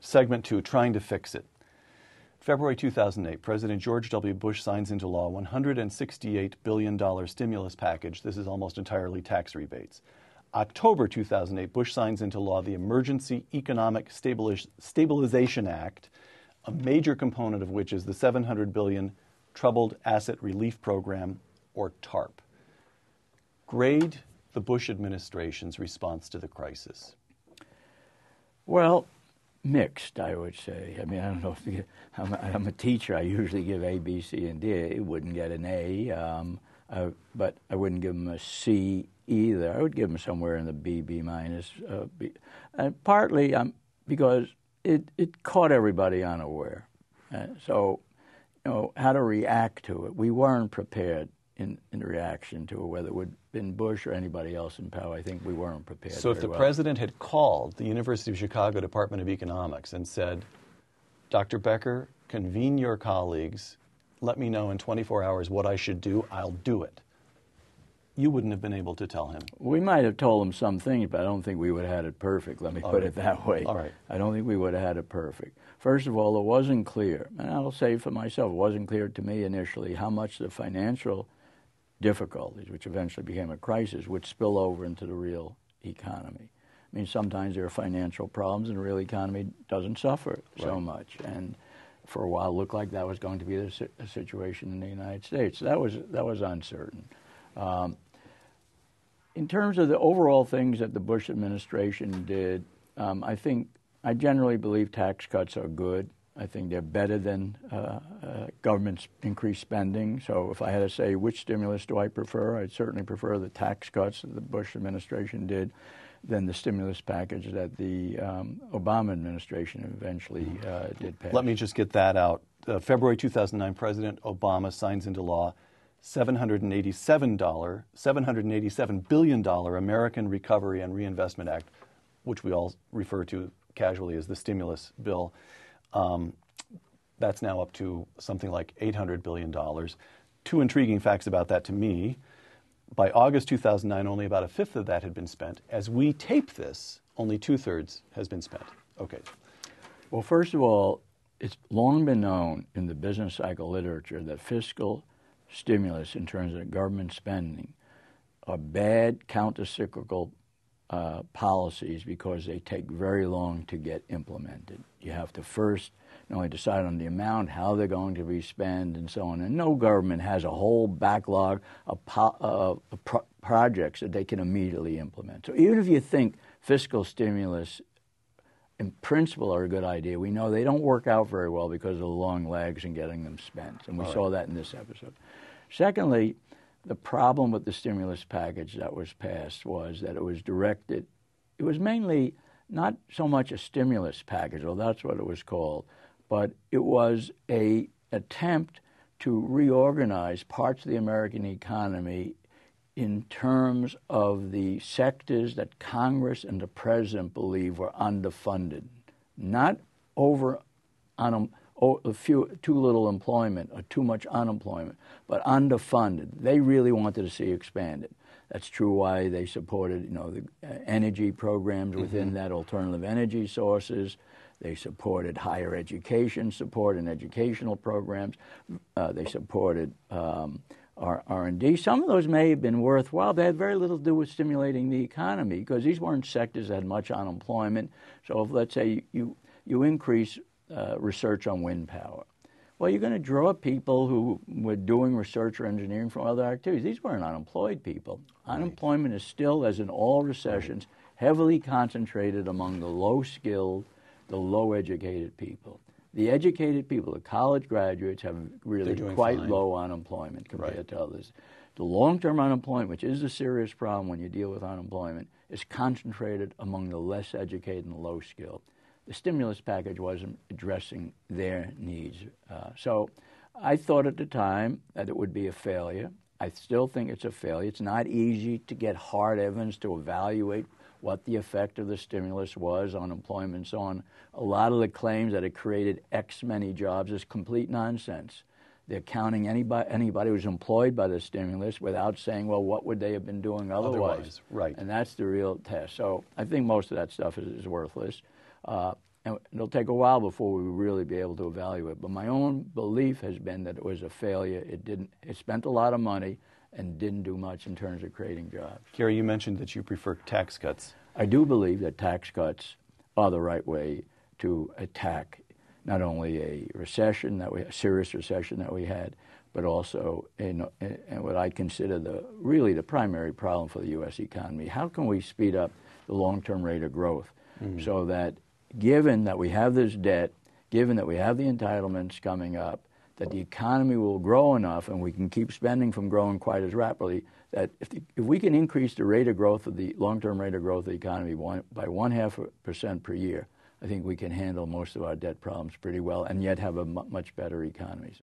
Segment 2, Trying to Fix It. February 2008, President George W. Bush signs into law $168 billion stimulus package. This is almost entirely tax rebates. October 2008, Bush signs into law the Emergency Economic Stabilization Act, a major component of which is the $700 billion Troubled Asset Relief Program, or TARP. Grade the Bush administration's response to the crisis. Well, mixed, I would say. I mean, I don't know if I'm a teacher. I usually give A, B, C, and D. It wouldn't get an A, but I wouldn't give them a C either. I would give them somewhere in the B minus. Partly because it caught everybody unaware. So, you know, how to react to it. We weren't prepared in reaction to it, whether it would have been Bush or anybody else in power. I think we weren't prepared. So if the president had called the University of Chicago Department of Economics and said, Dr. Becker, convene your colleagues, let me know in 24 hours what I should do, I'll do it, you wouldn't have been able to tell him. We might have told him some things, but I don't think we would have had it perfect. Let me put it that way. All right. I don't think we would have had it perfect. First of all, it wasn't clear, and I'll say for myself, it wasn't clear to me initially how much the financial difficulties, which eventually became a crisis, would spill over into the real economy. I mean, sometimes there are financial problems and the real economy doesn't suffer so much. And for a while, it looked like that was going to be the situation in the United States. That was uncertain. In terms of the overall things that the Bush administration did, I generally believe tax cuts are good. I think they're better than government's increased spending. So if I had to say which stimulus do I prefer, I'd certainly prefer the tax cuts that the Bush administration did than the stimulus package that the Obama administration eventually did pass. Let me just get that out. February 2009, President Obama signs into law $787 billion American Recovery and Reinvestment Act, which we all refer to casually as the stimulus bill. That's now up to something like $800 billion. Two intriguing facts about that to me. By August 2009, only about a fifth of that had been spent. As we tape this, only two-thirds has been spent. Okay. Well, first of all, it's long been known in the business cycle literature that fiscal stimulus in terms of government spending are bad countercyclical policies because they take very long to get implemented. You have to first not only decide on the amount, how they're going to be spent, and so on. And no government has a whole backlog of projects that they can immediately implement. So even if you think fiscal stimulus in principle are a good idea, we know they don't work out very well because of the long lags in getting them spent. And we saw that in this episode. Secondly, the problem with the stimulus package that was passed was that it was directed, it was mainly not so much a stimulus package, well, that's what it was called, but it was an attempt to reorganize parts of the American economy in terms of the sectors that Congress and the President believe were underfunded, not too little employment or too much unemployment, but underfunded. They really wanted to see expanded. That's true why they supported, the energy programs within that, alternative energy sources. They supported higher education support and educational programs. They supported R&D. Some of those may have been worthwhile. They had very little to do with stimulating the economy because these weren't sectors that had much unemployment. So if, let's say, you increase research on wind power, well, you're going to draw people who were doing research or engineering from other activities. These weren't unemployed people. Right. Unemployment is still, as in all recessions, heavily concentrated among the low-skilled, the low-educated people. The educated people, the college graduates, have really quite low unemployment compared to others. The long-term unemployment, which is a serious problem when you deal with unemployment, is concentrated among the less educated and low-skilled. The stimulus package wasn't addressing their needs. So I thought at the time that it would be a failure. I still think it's a failure. It's not easy to get hard evidence to evaluate what the effect of the stimulus was on employment and so on. A lot of the claims that it created X many jobs is complete nonsense. They're counting anybody who's employed by the stimulus without saying, well, what would they have been doing otherwise? Right. And that's the real test. So I think most of that stuff is worthless. and it'll take a while before we really be able to evaluate. But my own belief has been that it was a failure. It spent a lot of money and didn't do much in terms of creating jobs. Gary, you mentioned that you prefer tax cuts. I do believe that tax cuts are the right way to attack not only a serious recession that we had, but also in what I consider really the primary problem for the U.S. economy. How can we speed up the long-term rate of growth so that, given that we have this debt, given that we have the entitlements coming up, that the economy will grow enough and we can keep spending from growing quite as rapidly, that if we can increase the rate of growth of the long-term rate of growth of the economy by 0.5% per year, I think we can handle most of our debt problems pretty well and yet have a much better economy.